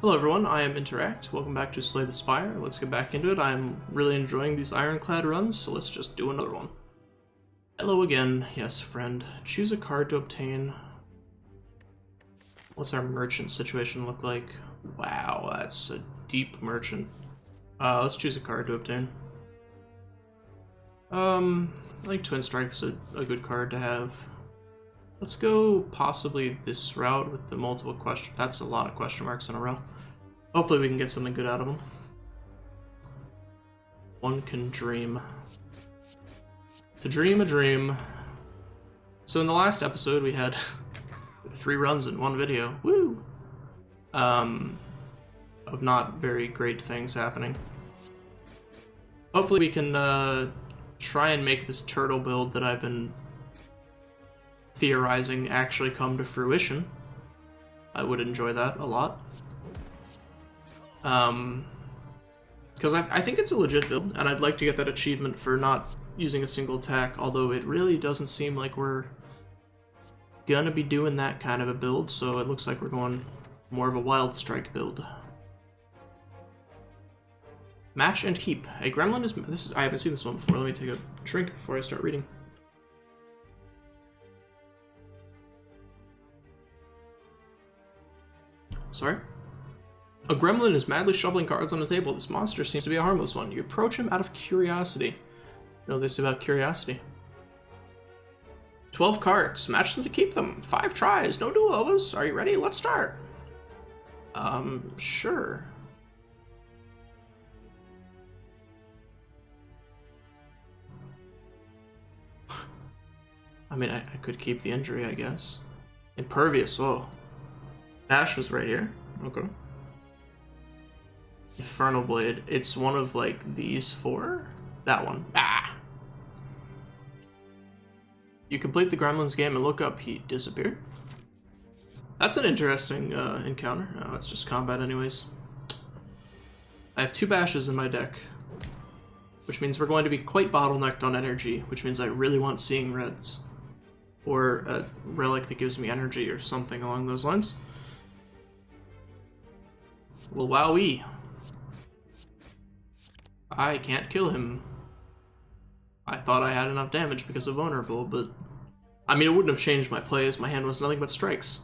Hello everyone, I am Interact. Welcome back to Slay the Spire. Let's get back into it. I'm really enjoying these ironclad runs, so let's just do another one. Hello again. Yes, friend. Choose a card to obtain. What's our merchant situation look like? Wow, that's a deep merchant. Let's choose a card to obtain. I think Twin Strike's a good card to have. Let's go possibly this route with the multiple question. That's a lot of question marks in a row. Hopefully we can get something good out of them. One can dream. To dream a dream. So in the last episode we had 3 runs in one video. Woo! Of not very great things happening. Hopefully we can try and make this turtle build that I've been theorizing actually come to fruition. I would enjoy that a lot. Because I think it's a legit build, and I'd like to get that achievement for not using a single attack, although it really doesn't seem like we're gonna be doing that kind of a build, so it looks like we're going more of a wild strike build. Match and keep. A gremlin is I haven't seen this one before. Let me take a drink before I start reading. Sorry? A gremlin is madly shuffling cards on the table. This monster seems to be a harmless one. You approach him out of curiosity. You know this about curiosity. 12 cards. Match them to keep them. 5 tries. No do-overs. Are you ready? Let's start. Sure. I mean, I could keep the injury, I guess. Impervious. Oh. Dash was right here. Okay. Infernal Blade. It's one of, like, these 4? That one. Ah! You complete the gremlin's game and look up. He disappeared. That's an interesting encounter. Oh, it's just combat anyways. I have 2 bashes in my deck, which means we're going to be quite bottlenecked on energy, which means I really want Seeing Reds. Or a relic that gives me energy or something along those lines. Well, wowee. I can't kill him. I thought I had enough damage because of vulnerable, but I mean, it wouldn't have changed my play as my hand was nothing but strikes.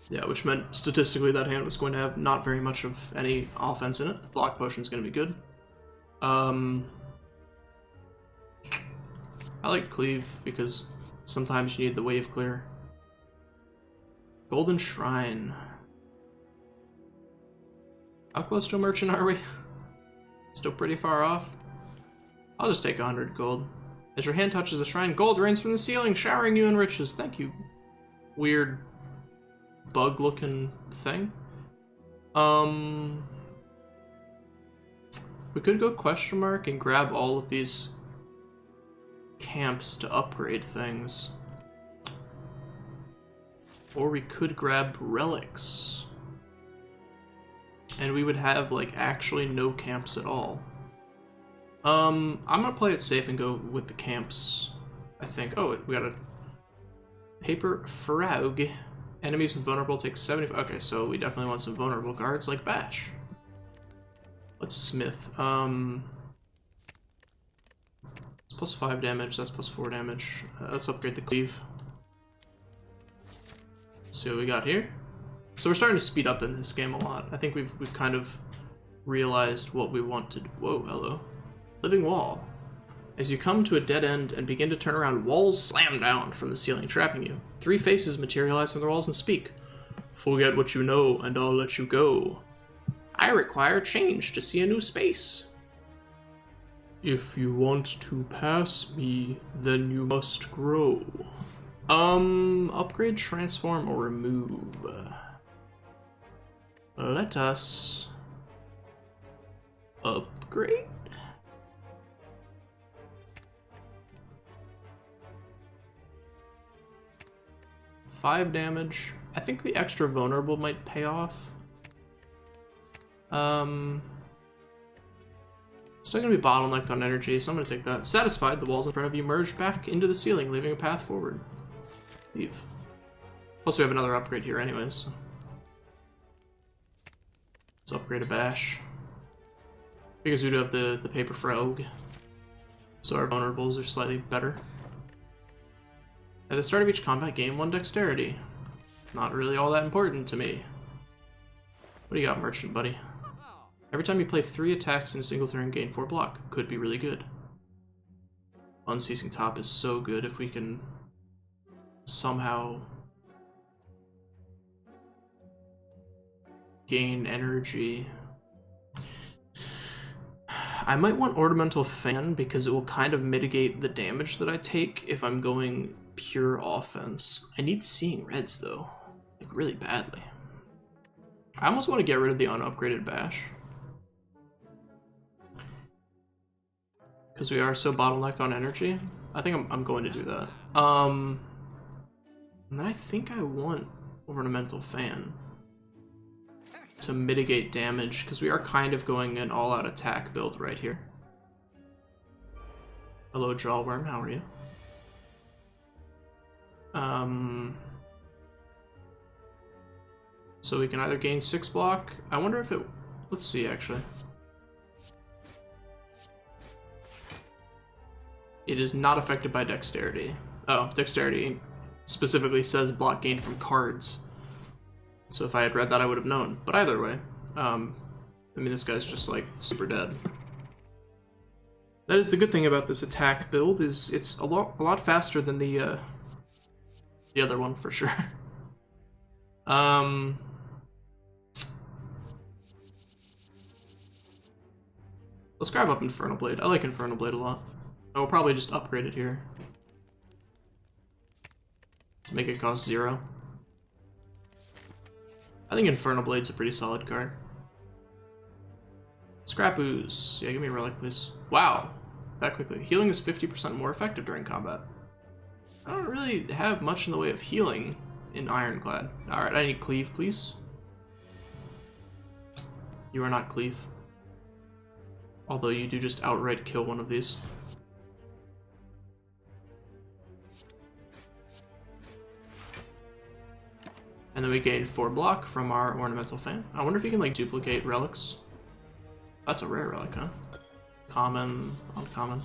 Yeah, which meant statistically that hand was going to have not very much of any offense in it. Block potion's going to be good. I like Cleave because sometimes you need the wave clear. Golden Shrine. How close to a merchant are we? Still pretty far off. I'll just take 100 gold. As your hand touches the shrine, gold rains from the ceiling, showering you in riches. Thank you, weird bug-looking thing. We could go question mark and grab all of these camps to upgrade things. Or we could grab relics. And we would have, like, actually no camps at all. I'm gonna play it safe and go with the camps, I think. Oh, we got a paper frog. Enemies with vulnerable take 70. Okay, so we definitely want some vulnerable cards like Bash. Let's smith. It's plus 5 damage, that's plus 4 damage. Let's upgrade the cleave. See what we got here. So we're starting to speed up in this game a lot. I think we've kind of realized what we want to do. Whoa, hello. Living wall. As you come to a dead end and begin to turn around, walls slam down from the ceiling, trapping you. 3 faces materialize from the walls and speak. Forget what you know, and I'll let you go. I require change to see a new space. If you want to pass me, then you must grow. Upgrade, transform, or remove. Let us upgrade. Five damage. I think the extra vulnerable might pay off. Still gonna be bottlenecked on energy, so I'm gonna take that. Satisfied, the walls in front of you merge back into the ceiling, leaving a path forward. Leave. Plus we have another upgrade here anyways. So. Let's upgrade a bash. Because we do have the paper frog. So our vulnerables are slightly better. At the start of each combat, gain 1 dexterity. Not really all that important to me. What do you got, merchant buddy? Every time you play 3 attacks in a single turn, gain 4 block. Could be really good. Unceasing Top is so good if we can somehow gain energy. I might want Ornamental Fan because it will kind of mitigate the damage that I take if I'm going pure offense. I need Seeing Reds though, like really badly. I almost want to get rid of the unupgraded bash. Because we are so bottlenecked on energy. I think I'm going to do that. And then I think I want Ornamental Fan to mitigate damage, because we are kind of going an all-out attack build right here. Hello, Jawworm, how are you? So we can either gain 6 block. I wonder if it... Let's see, actually. It is not affected by dexterity. Oh, dexterity specifically says block gain from cards. So if I had read that, I would have known. But either way, I mean, this guy's just like super dead. That is the good thing about this attack build, is it's a lot faster than the other one for sure. Let's grab up Infernal Blade. I like Infernal Blade a lot. I will probably just upgrade it here to make it cost 0. I think Infernal Blade's a pretty solid card. Scrap Ooze. Yeah, give me a relic, please. Wow, that quickly. Healing is 50% more effective during combat. I don't really have much in the way of healing in Ironclad. Alright, I need Cleave, please. You are not Cleave. Although you do just outright kill one of these. And then we gain 4 block from our Ornamental Fan. I wonder if you can like duplicate relics. That's a rare relic, huh? Common, uncommon.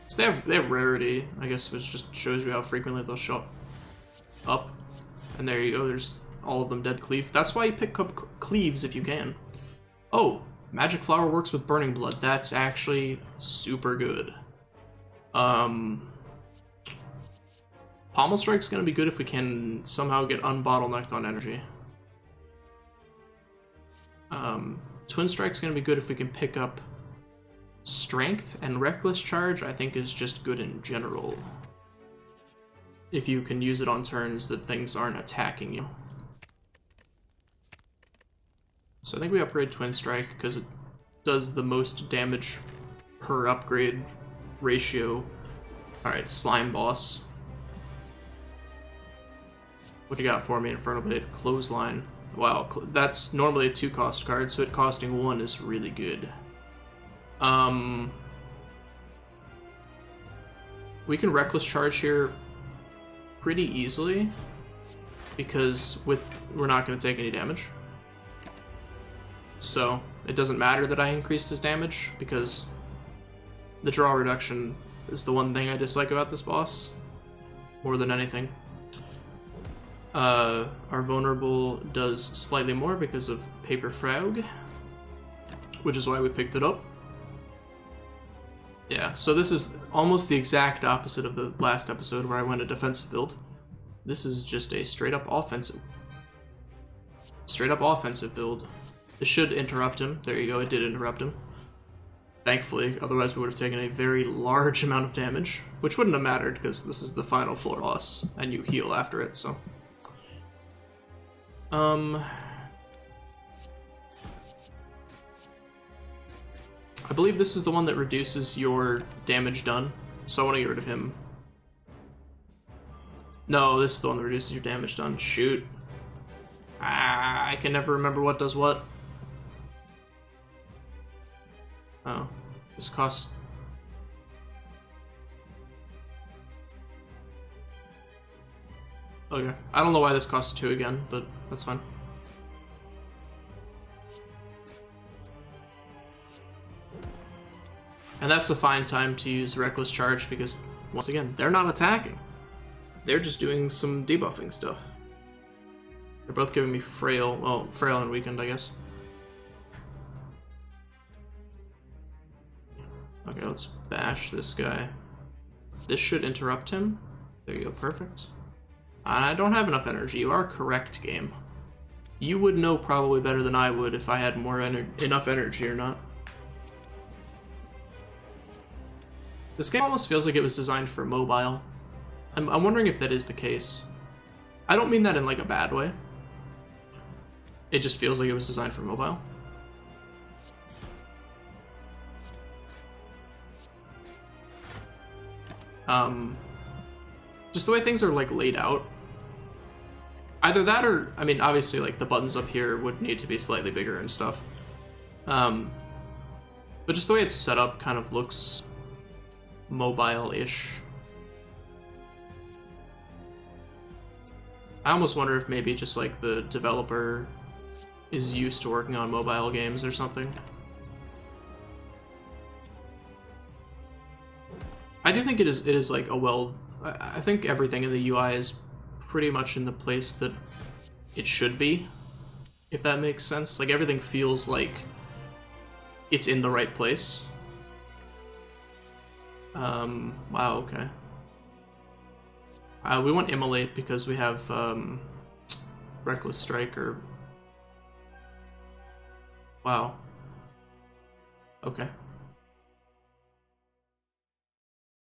So they have rarity, I guess, which just shows you how frequently they'll show up. And there you go, there's all of them dead Cleave. That's why you pick up Cleaves if you can. Oh, Magic Flower works with Burning Blood. That's actually super good. Pommel Strike's gonna be good if we can somehow get unbottlenecked on energy. Twin Strike's gonna be good if we can pick up Strength, and Reckless Charge I think is just good in general. If you can use it on turns that things aren't attacking you. So I think we upgrade Twin Strike because it does the most damage per upgrade ratio. Alright, Slime Boss. What you got for me, Infernal Blade? Clothesline. Wow, that's normally a 2-cost card, so it costing 1 is really good. We can Reckless Charge here pretty easily, because we're not going to take any damage. So it doesn't matter that I increased his damage, because the draw reduction is the one thing I dislike about this boss, more than anything. Our vulnerable does slightly more because of Paper Frog, which is why we picked it up. Yeah, so this is almost the exact opposite of the last episode where I went a defensive build. This is just a straight up offensive build. This should interrupt him. There you go, it did interrupt him. Thankfully, otherwise we would have taken a very large amount of damage, which wouldn't have mattered because this is the final floor boss and you heal after it, so. I believe this is the one that reduces your damage done, so I want to get rid of him. No, this is the one that reduces your damage done. Shoot. I can never remember what does what. Oh, this costs... Okay. I don't know why this costs 2 again, but that's fine. And that's a fine time to use Reckless Charge because, once again, they're not attacking. They're just doing some debuffing stuff. They're both giving me Frail, well, Frail and Weakened, I guess. Okay, let's bash this guy. This should interrupt him. There you go, perfect. I don't have enough energy. You are correct, game. You would know probably better than I would if I had enough energy or not. This game almost feels like it was designed for mobile. I'm wondering if that is the case. I don't mean that in like a bad way. It just feels like it was designed for mobile. Just the way things are like laid out. Either that or, I mean, obviously like the buttons up here would need to be slightly bigger and stuff. But just the way it's set up kind of looks mobile-ish. I almost wonder if maybe just like the developer is used to working on mobile games or something. I do think it is like a I think everything in the UI is pretty much in the place that it should be, if that makes sense. Like everything feels like it's in the right place. Wow, okay. We want Immolate because we have Reckless Strike or... Wow. Okay.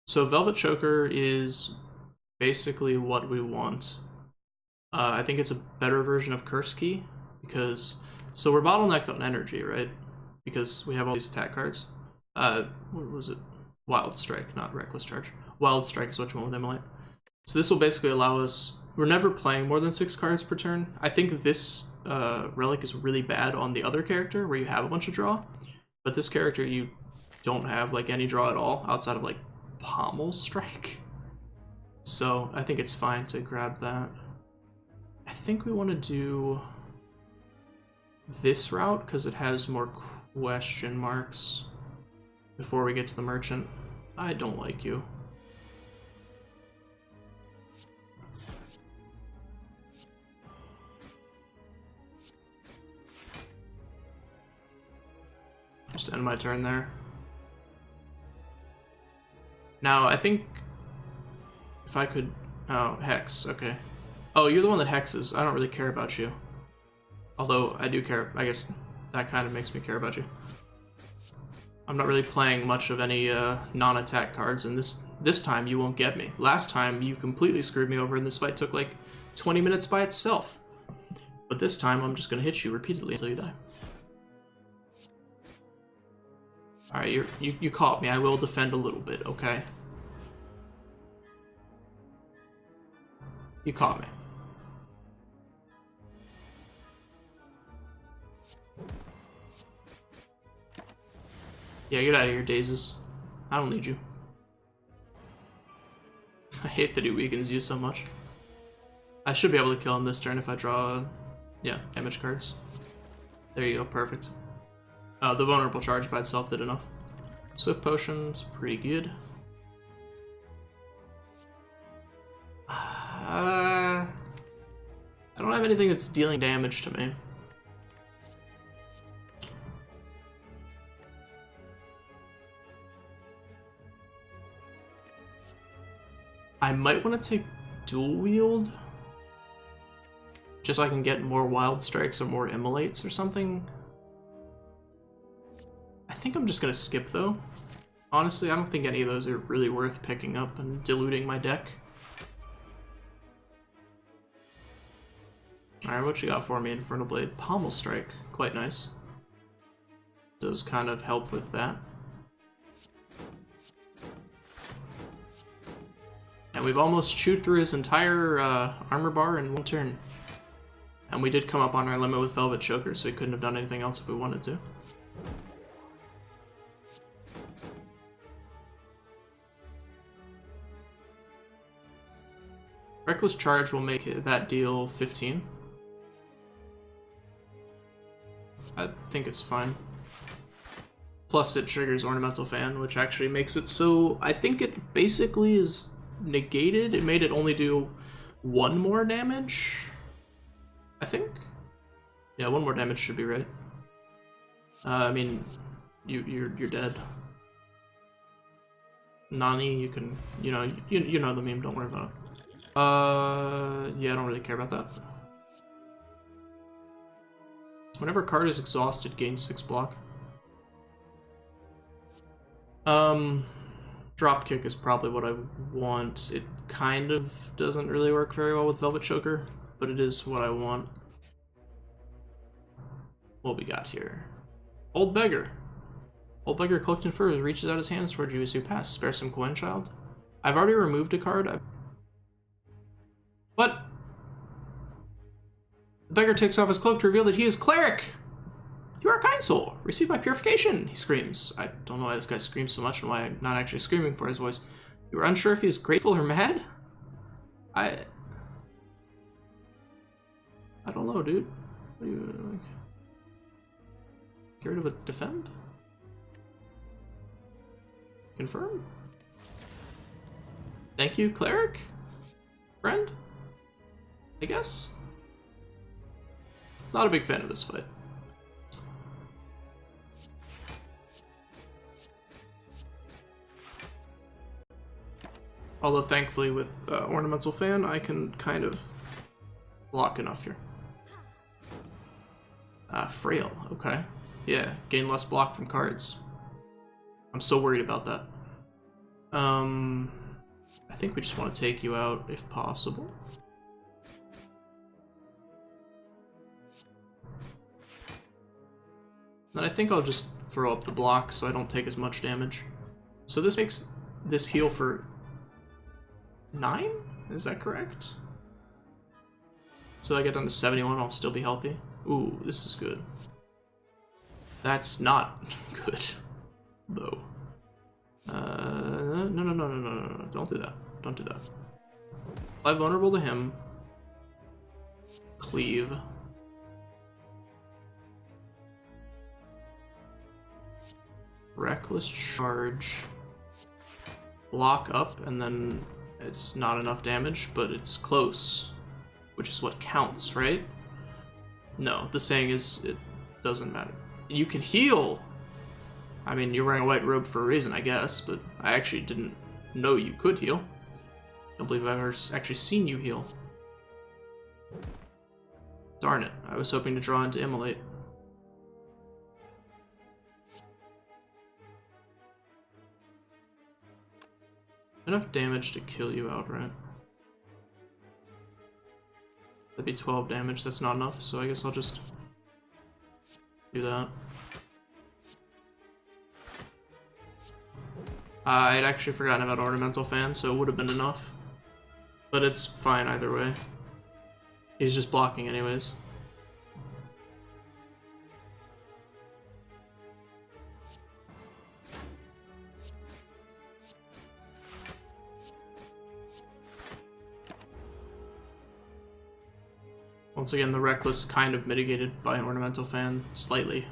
So Velvet Choker is basically what we want. I think it's a better version of Curse Key because... So we're bottlenecked on energy, right? Because we have all these attack cards. What was it? Wild Strike, not Reckless Charge. Wild Strike is what you want with Immolate. So this will basically allow us... We're never playing more than 6 cards per turn. I think this relic is really bad on the other character where you have a bunch of draw. But this character, you don't have like any draw at all outside of like Pommel Strike. So I think it's fine to grab that. I think we want to do this route because it has more question marks before we get to the merchant. I don't like you. Just end my turn there. Now, I think if I could... Oh, Hex, okay. Oh, you're the one that hexes. I don't really care about you. Although, I do care. I guess that kind of makes me care about you. I'm not really playing much of any non-attack cards, and this time you won't get me. Last time, you completely screwed me over, and this fight took like 20 minutes by itself. But this time, I'm just going to hit you repeatedly until you die. Alright, you caught me. I will defend a little bit, okay? You caught me. Yeah, get out of here, Dazes. I don't need you. I hate that he weakens you so much. I should be able to kill him this turn if I draw, yeah, damage cards. There you go, perfect. The vulnerable charge by itself did enough. Swift Potion's pretty good. I don't have anything that's dealing damage to me. I might want to take Dual Wield, just so I can get more Wild Strikes or more Immolates or something. I think I'm just gonna skip though. Honestly, I don't think any of those are really worth picking up and diluting my deck. Alright, what you got for me, Infernal Blade? Pommel Strike, quite nice. Does kind of help with that. And we've almost chewed through his entire armor bar in one turn. And we did come up on our limit with Velvet Choker, so we couldn't have done anything else if we wanted to. Reckless Charge will make that deal 15. I think it's fine. Plus it triggers Ornamental Fan, which actually makes it so I think it basically is negated. It made it only do 1 more damage, I think. Yeah, 1 more damage should be right. I mean, you're dead. Nani, you can, you know the meme. Don't worry about it. Yeah, I don't really care about that. Whenever a card is exhausted, gain 6 block. Dropkick is probably what I want. It kind of doesn't really work very well with Velvet Choker, but it is what I want. What we got here? Old Beggar. Old Beggar collecting furs reaches out his hands towards you as you pass. Spare some coin, child. I've already removed a card. What? The beggar takes off his cloak to reveal that he is Cleric! You are a kind soul. Received by purification, he screams. I don't know why this guy screams so much and why I'm not actually screaming for his voice. You are unsure if he is grateful or mad? I don't know, dude. What are you, like... Get rid of a defend? Confirm? Thank you, Cleric? Friend? I guess? Not a big fan of this fight. Although thankfully with Ornamental Fan, I can kind of block enough here. Frail, okay. Yeah, gain less block from cards. I'm so worried about that. I think we just want to take you out if possible. Then I think I'll just throw up the block so I don't take as much damage. So this makes this heal for 9? Is that correct? So I get down to 71, I'll still be healthy. Ooh, this is good. That's not good, though. No, don't do that. Don't do that. Apply vulnerable to him. Cleave. Reckless Charge. Block up, and then it's not enough damage, but it's close, which is what counts, right? No, the saying is it doesn't matter. You can heal! I mean, you're wearing a white robe for a reason, I guess, but I actually didn't know you could heal. Don't believe I've ever actually seen you heal. Darn it, I was hoping to draw into Immolate. Enough damage to kill you outright. That'd be 12 damage, that's not enough, so I guess I'll just do that. I'd actually forgotten about Ornamental Fan, so it would have been enough. But it's fine either way. He's just blocking anyways. Once again, the Reckless kind of mitigated by Ornamental Fan, slightly.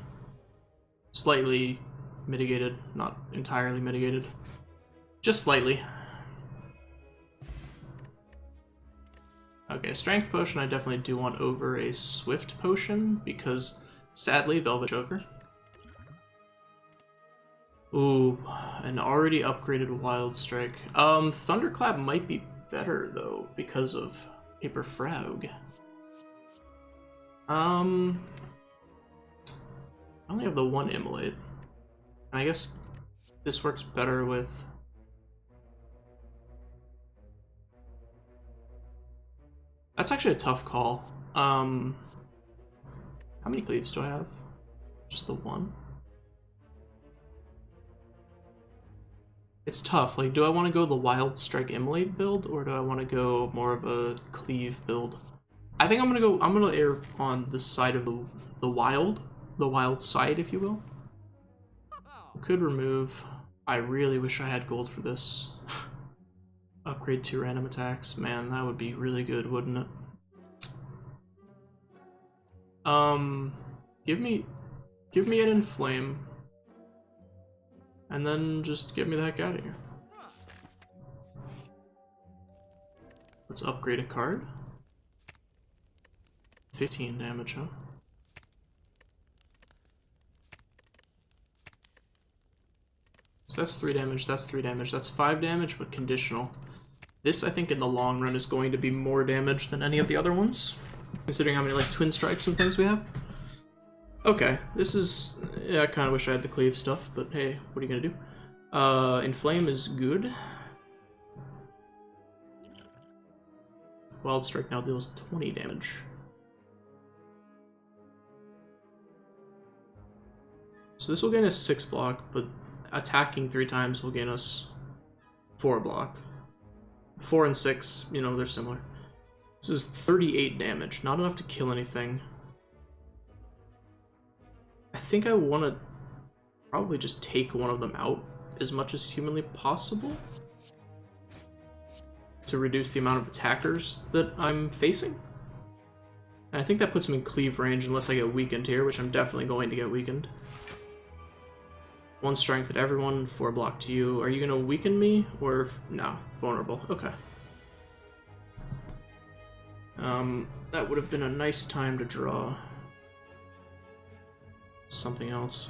Slightly mitigated, not entirely mitigated. Just slightly. Okay, Strength Potion I definitely do want over a Swift Potion, because, sadly, Velvet Choker. Ooh, an already upgraded Wild Strike. Thunderclap might be better, though, because of Paper Frog. I only have the one Immolate. I guess this works better with... That's actually a tough call. How many cleaves do I have? Just the one? It's tough. Like, do I want to go the Wild Strike Immolate build, or do I want to go more of a cleave build? I think I'm gonna err on the side of the wild side, if you will. Could remove. I really wish I had gold for this. Upgrade 2 random attacks. Man, that would be really good, wouldn't it? Give me an inflame. And then just get me the heck out of here. Let's upgrade a card. 15 damage, huh? So that's 3 damage, that's 3 damage, that's 5 damage, but conditional. This, I think, in the long run is going to be more damage than any of the other ones, considering how many, like, twin strikes and things we have. Okay, this is... yeah, I kind of wish I had the cleave stuff, but hey, what are you gonna do? Inflame is good. Wild Strike now deals 20 damage. So this will gain us 6 block, but attacking 3 times will gain us 4 block. 4 and 6, you know, they're similar. This is 38 damage, not enough to kill anything. I think I want to probably just take one of them out as much as humanly possible to reduce the amount of attackers that I'm facing. And I think that puts him in cleave range unless I get weakened here, which I'm definitely going to get weakened. 1 strength at everyone, 4 block to you. Are you going to weaken me? Or, no, vulnerable. Okay. That would have been a nice time to draw something else.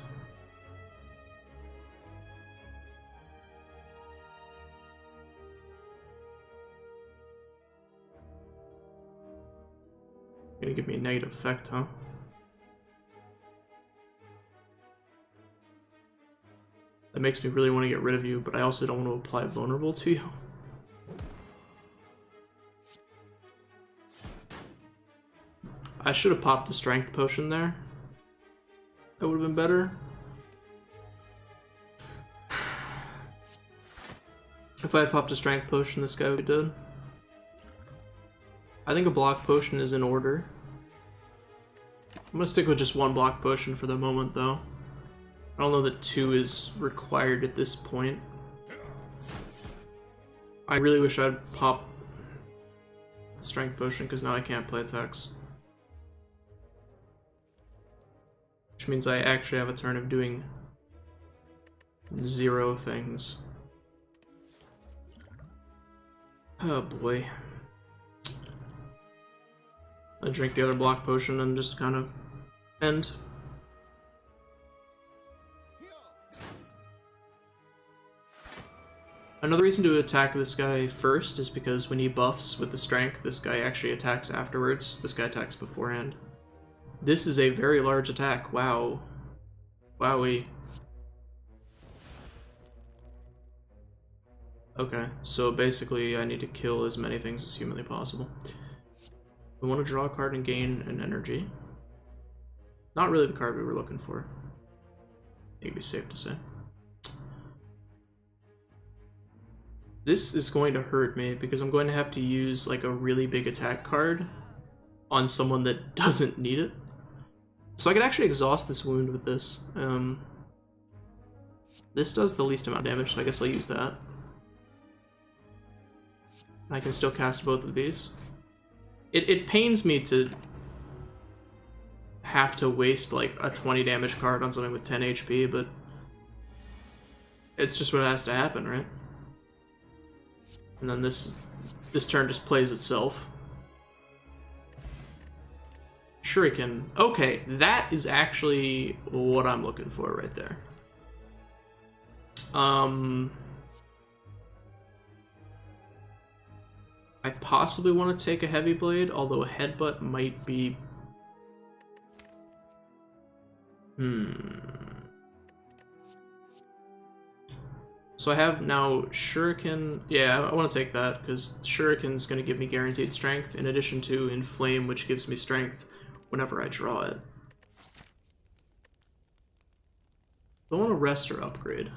Gonna give me a negative effect, huh? That makes me really want to get rid of you, but I also don't want to apply vulnerable to you. I should have popped the strength potion there. That would have been better. If I had popped a strength potion, this guy would be dead. I think a block potion is in order. I'm gonna stick with just 1 block potion for the moment, though. I don't know that 2 is required at this point. I really wish I'd pop the strength potion, because now I can't play attacks. Which means I actually have a turn of doing 0 things. Oh boy. I drink the other block potion and just kind of end. Another reason to attack this guy first is because when he buffs with the strength, this guy actually attacks afterwards. This guy attacks beforehand. This is a very large attack. Wow. Wowie. Okay, so basically I need to kill as many things as humanly possible. We want to draw a card and gain an energy. Not really the card we were looking for. It'd be safe to say. This is going to hurt me because I'm going to have to use like a really big attack card on someone that doesn't need it. So I could actually exhaust this wound with this. This does the least amount of damage, so I guess I'll use that. I can still cast both of these. It pains me to have to waste like a 20 damage card on something with 10 HP, but it's just what has to happen, right? And then this turn just plays itself. Shuriken. Okay, that is actually what I'm looking for right there. I possibly want to take a heavy blade, although a headbutt might be... So I have now Shuriken. Yeah, I want to take that, because Shuriken's going to give me guaranteed strength, in addition to Inflame, which gives me strength whenever I draw it. Do I want to rest or upgrade?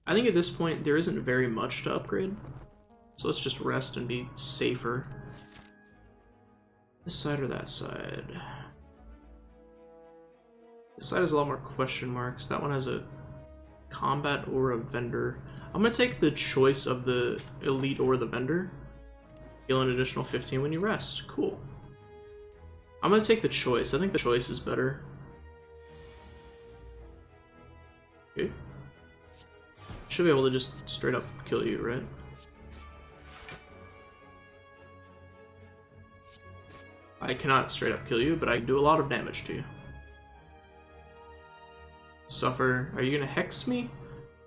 I think at this point there isn't very much to upgrade, so let's just rest and be safer. This side or that side? This side has a lot more question marks. That one has a Combat or a vendor. I'm gonna take the choice of the elite or the vendor. Heal an additional 15 when you rest. Cool. I'm gonna take the choice. I think the choice is better. Okay. Should be able to just straight up kill you, right? I cannot straight up kill you, but I can do a lot of damage to you. Suffer. Are you gonna hex me?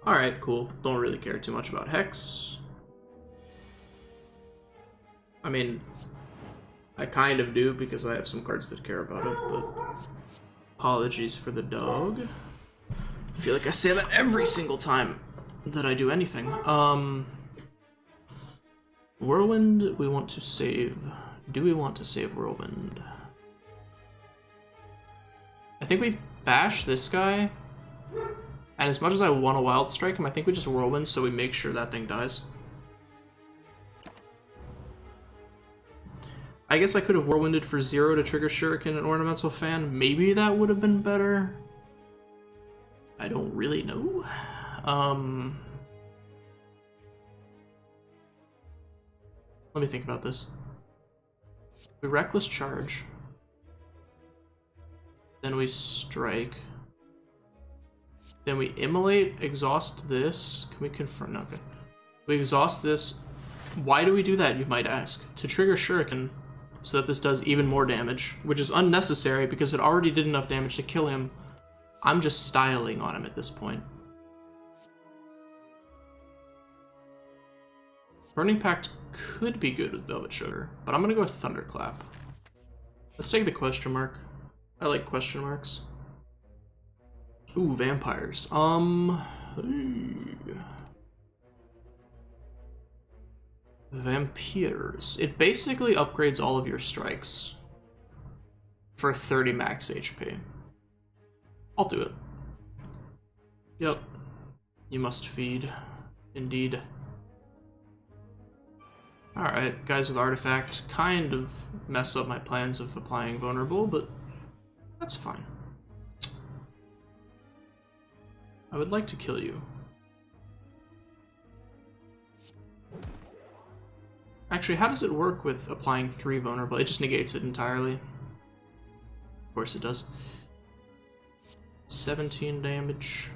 Alright, cool. Don't really care too much about hex. I mean, I kind of do because I have some cards that care about it, but apologies for the dog. I feel like I say that every single time that I do anything. Whirlwind, we want to save. Do we want to save Whirlwind? I think we bash this guy, and as much as I want to Wild Strike him, I think we just Whirlwind so we make sure that thing dies. I guess I could have Whirlwinded for 0 to trigger Shuriken and Ornamental Fan. Maybe that would have been better. I don't really know. Let me think about this. We Reckless Charge. Then we Strike. Then we Immolate, exhaust this. Can we confirm? No, okay. We exhaust this. Why do we do that, you might ask? To trigger Shuriken, so that this does even more damage, which is unnecessary because it already did enough damage to kill him. I'm just styling on him at this point. Burning Pact could be good with Velvet Sugar, but I'm gonna go with Thunderclap. Let's take the question mark. I like question marks. Ooh, vampires. Vampires. It basically upgrades all of your strikes for 30 max HP. I'll do it. Yep. You must feed. Indeed. Alright, guys with Artifact kind of mess up my plans of applying Vulnerable, but that's fine. I would like to kill you. Actually, how does it work with applying 3 Vulnerable? It just negates it entirely. Of course it does. 17 damage.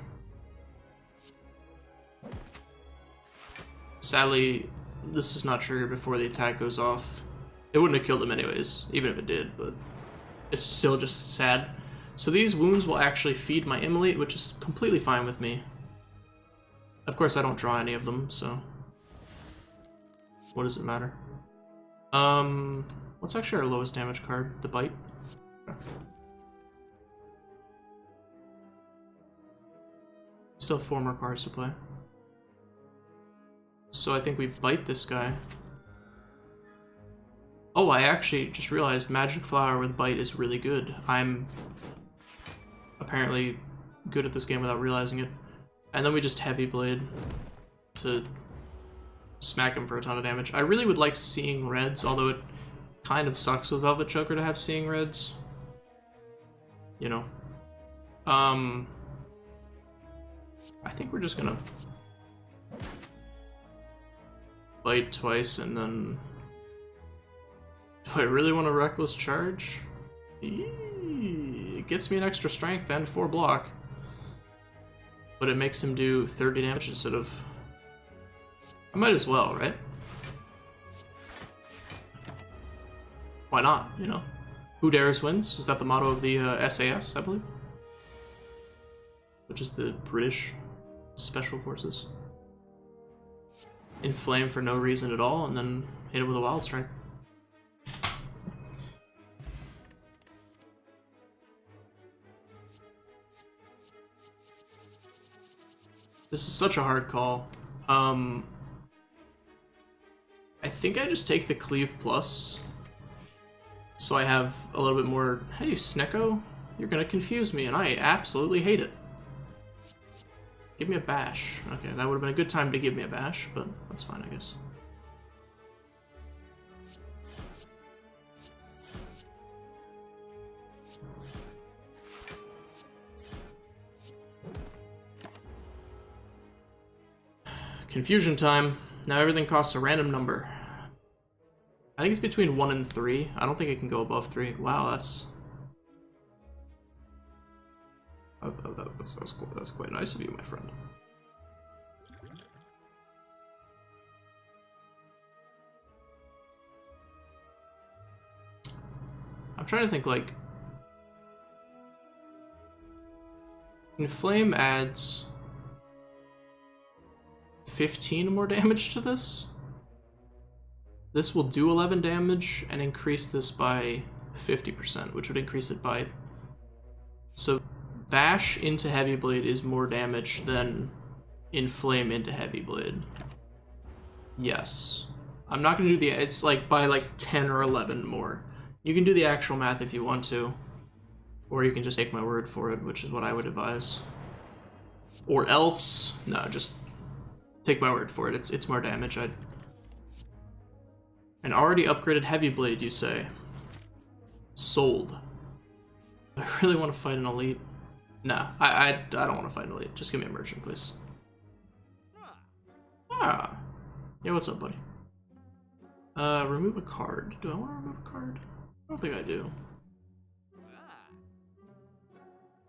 Sadly, this is not triggered before the attack goes off. It wouldn't have killed him anyways, even if it did, but it's still just sad. So these wounds will actually feed my Immolate, which is completely fine with me. Of course, I don't draw any of them, so what does it matter? What's actually our lowest damage card? The Bite? Okay. Still have 4 more cards to play. So I think we Bite this guy. Oh, I actually just realized Magic Flower with Bite is really good. I'm apparently good at this game without realizing it. And then we just Heavy Blade to smack him for a ton of damage. I really would like Seeing Reds, although it kind of sucks with Velvet Choker to have Seeing Reds. You know. I think we're just gonna Bite twice and then... Do I really want a Reckless Charge? It gets me an extra strength and 4 block. But it makes him do 30 damage instead of... I might as well, right? Why not, you know? Who dares wins? Is that the motto of the SAS, I believe? Which is the British Special Forces. Inflame for no reason at all, and then hit it with a Wild Strike. This is such a hard call. I think I just take the Cleave Plus, so I have a little bit more. Hey, Snecko, you're gonna confuse me, and I absolutely hate it. Give me a bash. Okay, that would have been a good time to give me a bash, but that's fine, I guess. Confusion time. Now everything costs a random number. I think it's between 1 and 3. I don't think it can go above 3. Wow, that's cool. That's quite nice of you, my friend. I'm trying to think, like, Inflame adds 15 more damage to this. This will do 11 damage and increase this by 50%, which would increase it by... So Bash into Heavy Blade is more damage than Inflame into Heavy Blade. Yes. I'm not going to do the... It's like by like 10 or 11 more. You can do the actual math if you want to. Or you can just take my word for it, which is what I would advise. Or else... No, just take my word for it. It's more damage. An already upgraded Heavy Blade, you say? Sold. I really want to fight an elite. No, I don't want to fight an elite. Just give me a merchant, please. Ah. Yeah, what's up, buddy? Remove a card. Do I want to remove a card? I don't think I do.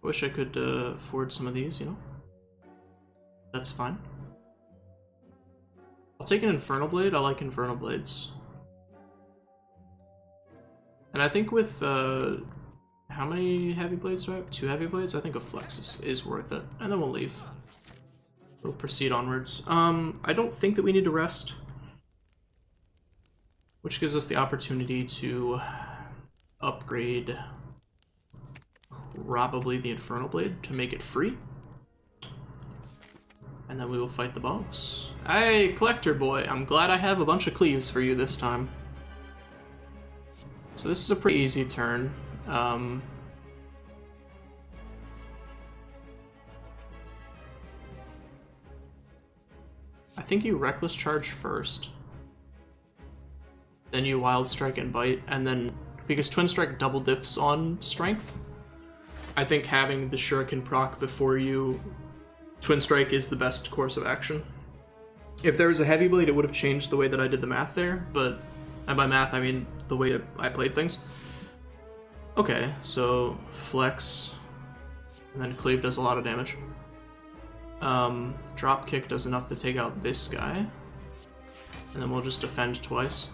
I wish I could afford some of these, you know? That's fine. I'll take an Infernal Blade. I like Infernal Blades. And I think with, how many Heavy Blades do I have? 2 Heavy Blades? I think a Flex is worth it. And then we'll leave. We'll proceed onwards. I don't think that we need to rest. Which gives us the opportunity to upgrade probably the Infernal Blade to make it free. And then we will fight the boss. Hey, Collector Boy, I'm glad I have a bunch of cleaves for you this time. So this is a pretty easy turn. I think you Reckless Charge first. Then you Wild Strike and Bite, and then, because Twin Strike double dips on Strength, I think having the Shuriken proc before you Twin Strike is the best course of action. If there was a Heavy Blade, it would have changed the way that I did the math there, but, and by math I mean the way I played things. Okay, so Flex, and then Cleave does a lot of damage. Drop Kick does enough to take out this guy, and then we'll just defend twice.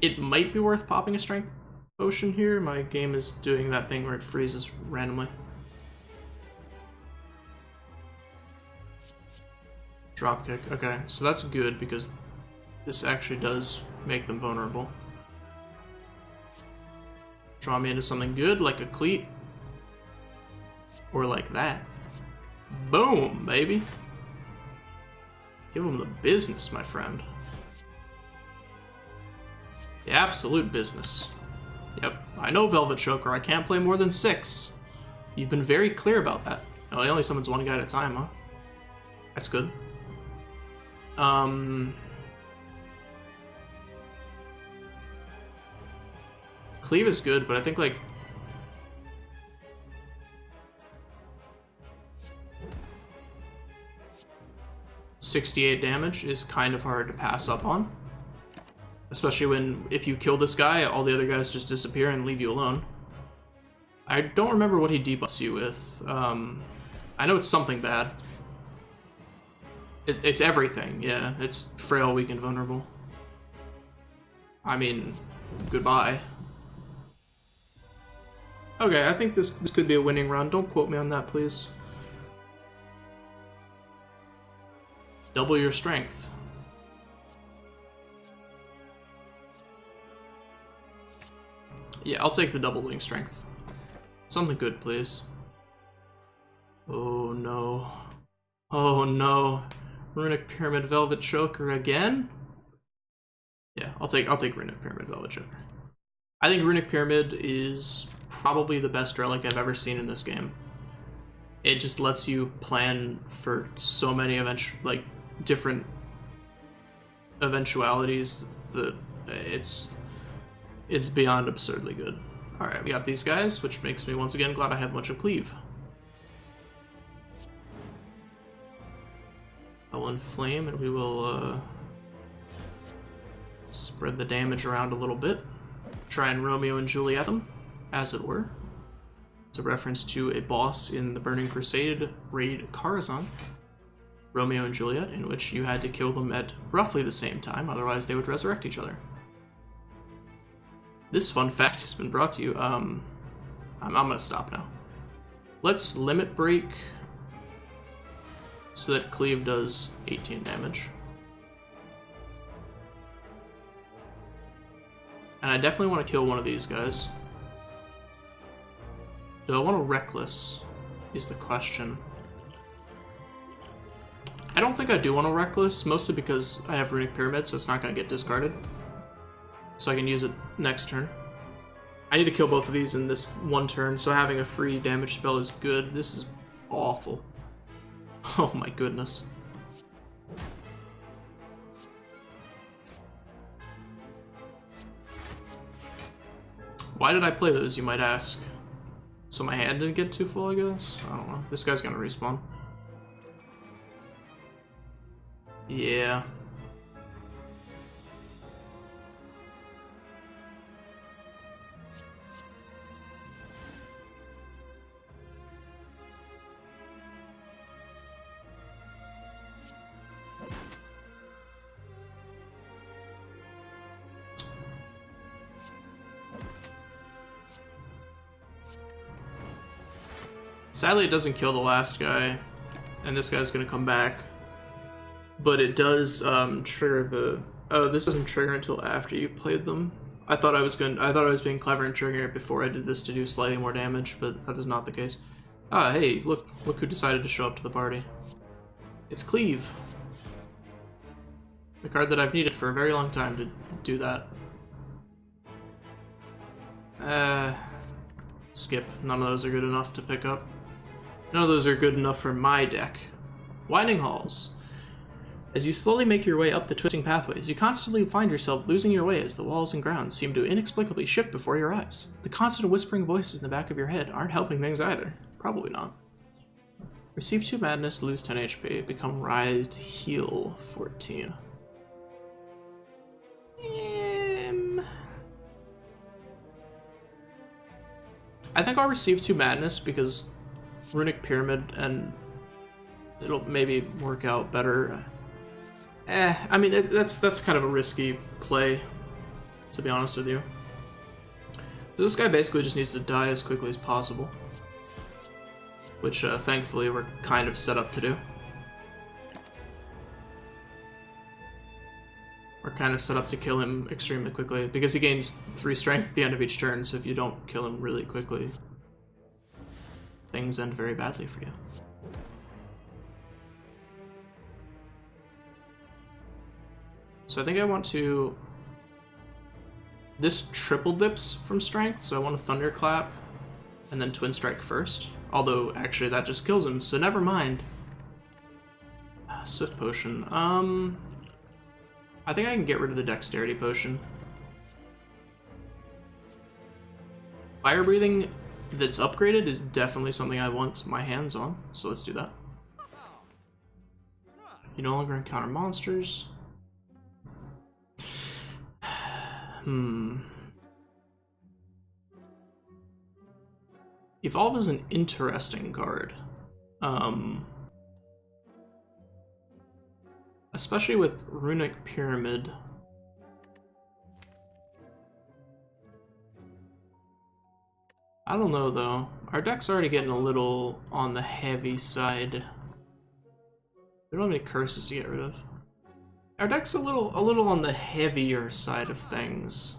It might be worth popping a Strength Potion here. My game is doing that thing where it freezes randomly. Drop Kick, okay, so that's good because this actually does make them vulnerable. Draw me into something good, like a cleat. Or like that. Boom, baby. Give them the business, my friend. The absolute business. Yep, I know Velvet Choker, I can't play more than 6. You've been very clear about that. Oh, he only summons 1 guy at a time, huh? That's good. Cleave is good, but I think, like, $68 damage is kind of hard to pass up on. Especially when, if you kill this guy, all the other guys just disappear and leave you alone. I don't remember what he debuffs you with. I know it's something bad. It's everything, yeah. It's frail, weak, and vulnerable. I mean, goodbye. Okay, I think this could be a winning run. Don't quote me on that, please. Double your strength. Yeah, I'll take the doubling strength. Something good, please. Oh no. Oh no. Runic Pyramid Velvet Choker again? Yeah, I'll take Runic Pyramid Velvet Choker. I think Runic Pyramid is probably the best relic I've ever seen in this game. It just lets you plan for so many different eventualities that it's beyond absurdly good. Alright, we got these guys, which makes me once again glad I have a bunch of cleave. I'll inflame and we will spread the damage around a little bit. Try and Romeo and Juliet them, as it were. It's a reference to a boss in the Burning Crusade raid Karazhan, Romeo and Juliet, in which you had to kill them at roughly the same time, otherwise they would resurrect each other. This fun fact has been brought to you. I'm gonna stop now. Let's limit break so that cleave does 18 damage. And I definitely want to kill one of these guys. Do I want to reckless is the question. I don't think I do want to reckless, mostly because I have Runic Pyramid, so it's not going to get discarded. So I can use it next turn. I need to kill both of these in this one turn, so having a free damage spell is good. This is awful. Oh my goodness. Why did I play those, you might ask? So my hand didn't get too full, I guess? I don't know. This guy's gonna respawn. Yeah. Sadly, it doesn't kill the last guy, and this guy's gonna come back. But it does trigger the. Oh, this doesn't trigger until after you played them. I thought I was being clever and triggering it before I did this to do slightly more damage, but that is not the case. Ah, hey, look who decided to show up to the party. It's Cleave, the card that I've needed for a very long time to do that. Skip. None of those are good enough to pick up. None of those are good enough for my deck. Winding Halls. As you slowly make your way up the twisting pathways, you constantly find yourself losing your way as the walls and grounds seem to inexplicably shift before your eyes. The constant whispering voices in the back of your head aren't helping things either. Probably not. Receive 2 madness, lose 10 HP, become writhed, heal 14. I think I'll receive 2 madness because Runic Pyramid, and it'll maybe work out better. I mean, that's kind of a risky play, to be honest with you. So this guy basically just needs to die as quickly as possible, which thankfully we're kind of set up to do. We're kind of set up to kill him extremely quickly, because he gains 3 strength at the end of each turn, so if you don't kill him really quickly, things end very badly for you. So I think I want to... This triple dips from strength, so I want to Thunderclap and then Twin Strike first. Although, actually, that just kills him, so never mind. Swift Potion. I think I can get rid of the Dexterity Potion. Fire Breathing that's upgraded is definitely something I want my hands on, so let's do that. You no longer encounter monsters. Evolve is an interesting card. Especially with Runic Pyramid. I don't know though. Our deck's already getting a little on the heavy side. We don't have any curses to get rid of. Our deck's a little on the heavier side of things.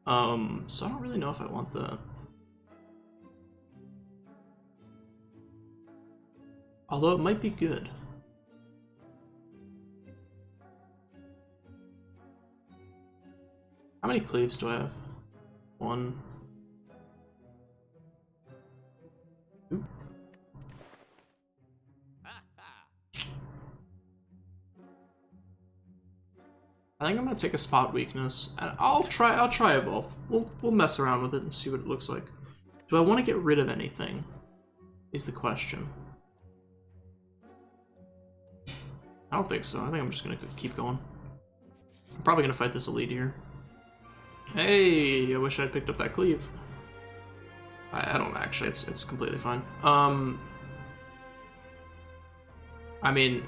So I don't really know if I want that. Although it might be good. How many cleaves do I have? 1. Ooh. I think I'm gonna take a spot weakness, and I'll try evolve. We'll mess around with it and see what it looks like. Do I want to get rid of anything? Is the question. I don't think so. I think I'm just gonna keep going. I'm probably gonna fight this elite here. Hey, I wish I'd picked up that cleave. I don't actually. It's completely fine. I mean,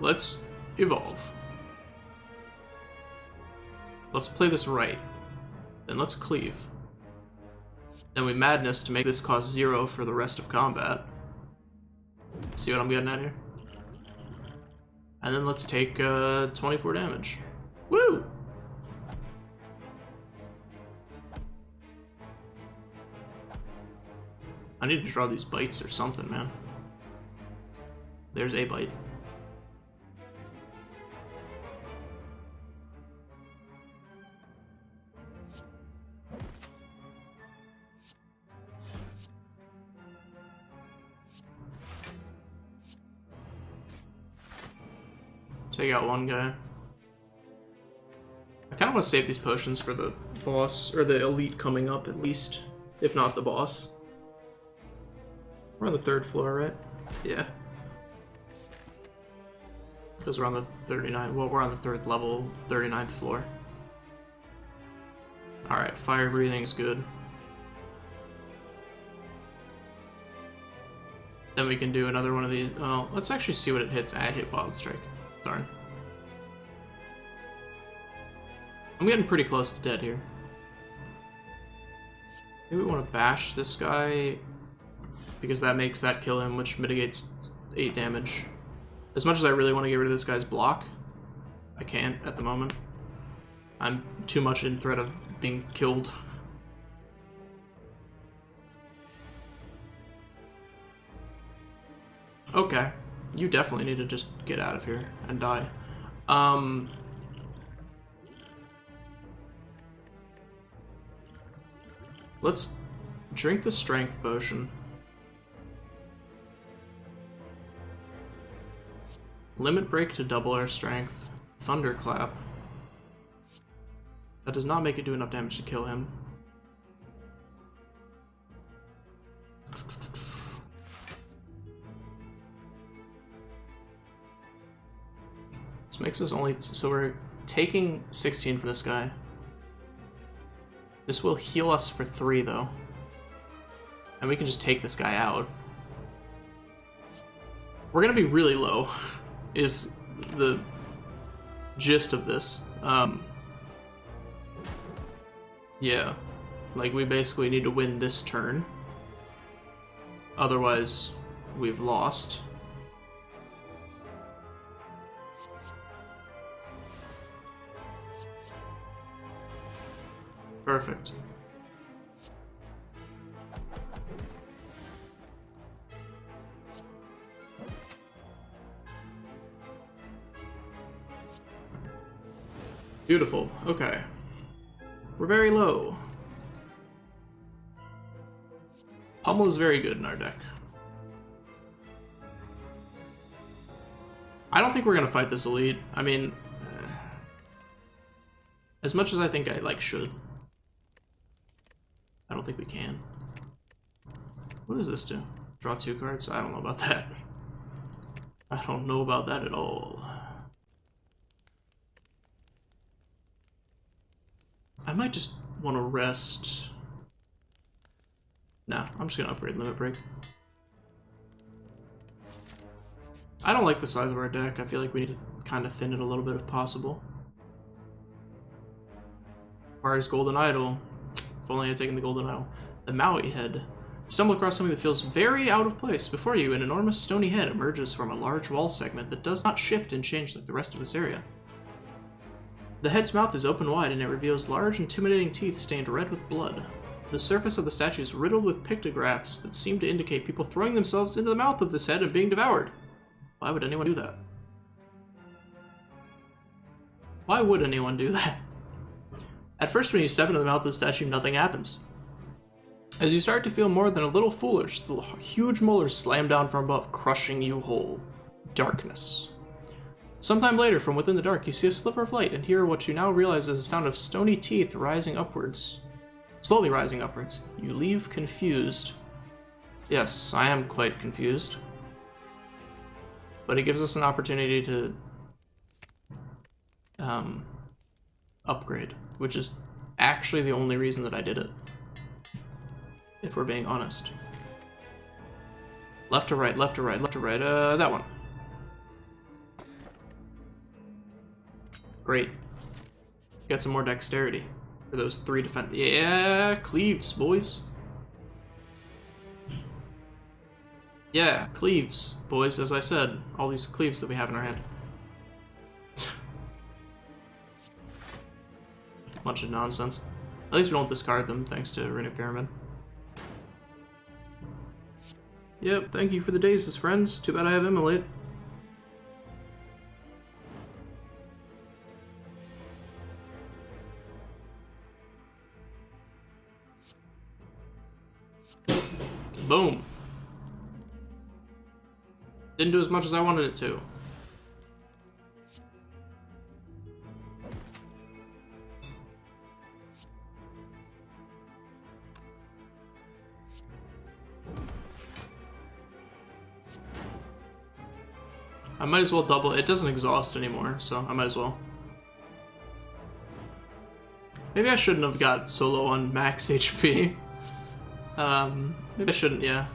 let's evolve. Let's play this right. Then let's cleave. Then we madness to make this cost 0 for the rest of combat. See what I'm getting at here? And then let's take 24 damage. Woo! I need to draw these bites or something, man. There's a bite. Take out one guy. I kind of want to save these potions for the boss, or the elite coming up at least, if not the boss. We're on the 3rd floor, right? Yeah. Because we're on the 39, well, we're on the 3rd level, 39th floor. Alright, fire breathing's good. Then we can do another one of these. Well, let's actually see what it hits. I hit Wild Strike. Darn. I'm getting pretty close to dead here. Maybe we want to bash this guy, because that makes that kill him, which mitigates 8 damage. As much as I really want to get rid of this guy's block, I can't at the moment. I'm too much in threat of being killed. Okay, you definitely need to just get out of here and die. Let's drink the strength potion. Limit break to double our strength. Thunderclap. That does not make it do enough damage to kill him. This makes us only, so we're taking 16 for this guy. This will heal us for 3 though. And we can just take this guy out. We're gonna be really low, is the gist of this. Yeah, like we basically need to win this turn. Otherwise, we've lost. Perfect. Beautiful. Okay. We're very low. Pummel is very good in our deck. I don't think we're gonna fight this elite. I mean, as much as I think I should. I don't think we can. What does this do? Draw 2 cards? I don't know about that. I don't know about that at all. I might just want to rest. Nah, I'm just gonna upgrade Limit Break. I don't like the size of our deck. I feel like we need to kind of thin it a little bit if possible. Requires Golden Idol. If only I had taken the Golden Idol. The Maui Head. Stumble across something that feels very out of place. Before you, an enormous stony head emerges from a large wall segment that does not shift and change like the rest of this area. The head's mouth is open wide and it reveals large, intimidating teeth stained red with blood. The surface of the statue is riddled with pictographs that seem to indicate people throwing themselves into the mouth of this head and being devoured. Why would anyone do that? Why would anyone do that? At first, when you step into the mouth of the statue, nothing happens. As you start to feel more than a little foolish, the huge molars slam down from above, crushing you whole. Darkness. Sometime later, from within the dark, you see a sliver of light and hear what you now realize is the sound of stony teeth rising upwards. Slowly rising upwards. You leave confused. Yes, I am quite confused. But it gives us an opportunity to upgrade, which is actually the only reason that I did it, if we're being honest. Left to right, left to right, left to right, that one. Great. Get some more dexterity for those 3 defense. Yeah, cleaves, boys. Yeah, cleaves, boys, as I said. All these cleaves that we have in our hand. Bunch of nonsense. At least we don't discard them, thanks to Runic Pyramid. Yep, thank you for the dazes, friends. Too bad I have Immolate. Boom. Didn't do as much as I wanted it to. I might as well double. It doesn't exhaust anymore, so I might as well. Maybe I shouldn't have got so low on max HP. Maybe I shouldn't, yeah.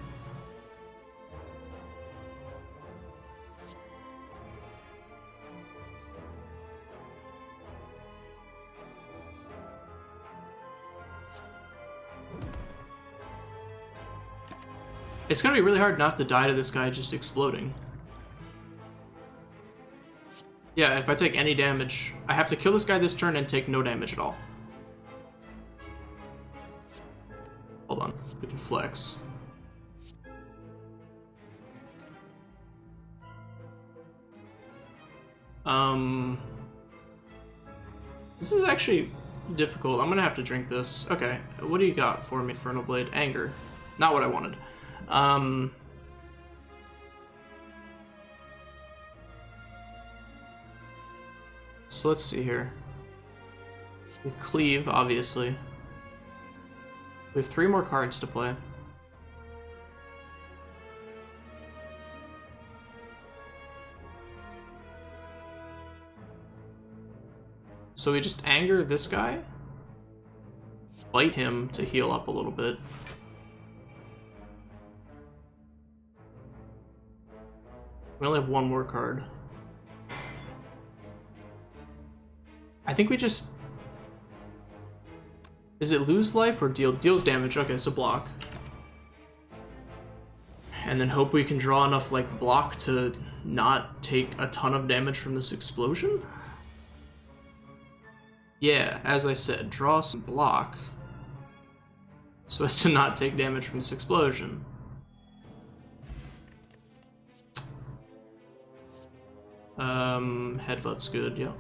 It's gonna be really hard not to die to this guy just exploding. Yeah, if I take any damage, I have to kill this guy this turn and take no damage at all. Hold on, we can flex. This is actually difficult. I'm gonna have to drink this. Okay, what do you got for me, Infernal Blade? Anger. Not what I wanted. So let's see here. We cleave, obviously. We have 3 more cards to play. So we just anger this guy, bite him to heal up a little bit. We only have 1 more card. I think we just... Is it lose life or deal? Deals damage. Okay, so block. And then hope we can draw enough, like, block to not take a ton of damage from this explosion? Yeah, as I said, draw some block so as to not take damage from this explosion. Headbutt's good, yeah.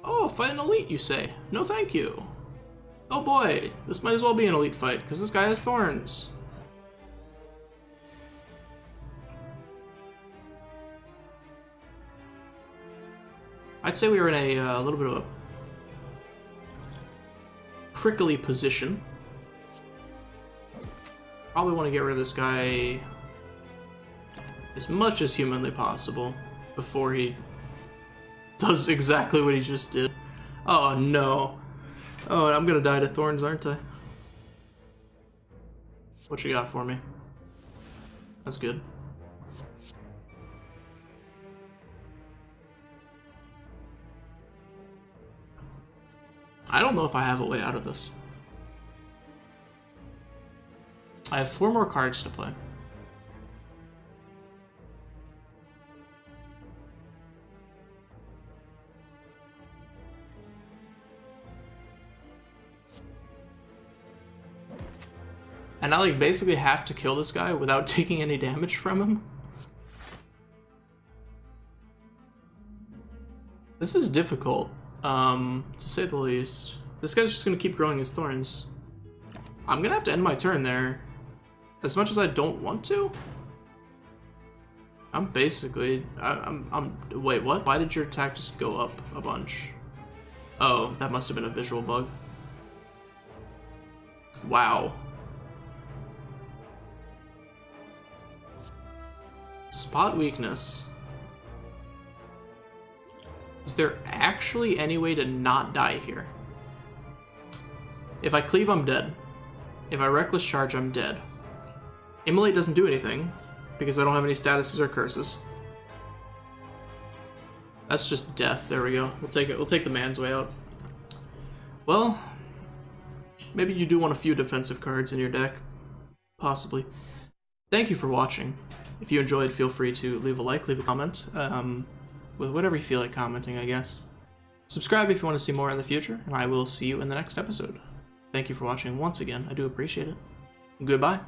Oh, fight an elite, you say? No thank you. Oh boy, this might as well be an elite fight, because this guy has thorns. I'd say we were in a little bit of a prickly position. Probably want to get rid of this guy as much as humanly possible before he does exactly what he just did. Oh no. Oh, I'm gonna die to thorns, aren't I? What you got for me? That's good. I don't know if I have a way out of this. I have 4 more cards to play. And I like basically have to kill this guy without taking any damage from him. This is difficult, to say the least. This guy's just gonna keep growing his thorns. I'm gonna have to end my turn there, as much as I don't want to. I'm basically, wait, what? Why did your attack just go up a bunch? Oh, that must have been a visual bug. Wow. Spot weakness. Is there actually any way to not die here? If I cleave, I'm dead. If I reckless charge, I'm dead. Immolate doesn't do anything, because I don't have any statuses or curses. That's just death. There we go. We'll take it. We'll take the man's way out. Well, maybe you do want a few defensive cards in your deck. Possibly. Thank you for watching. If you enjoyed, feel free to leave a like, leave a comment. With whatever you feel like commenting, I guess. Subscribe if you want to see more in the future, and I will see you in the next episode. Thank you for watching once again. I do appreciate it. Goodbye.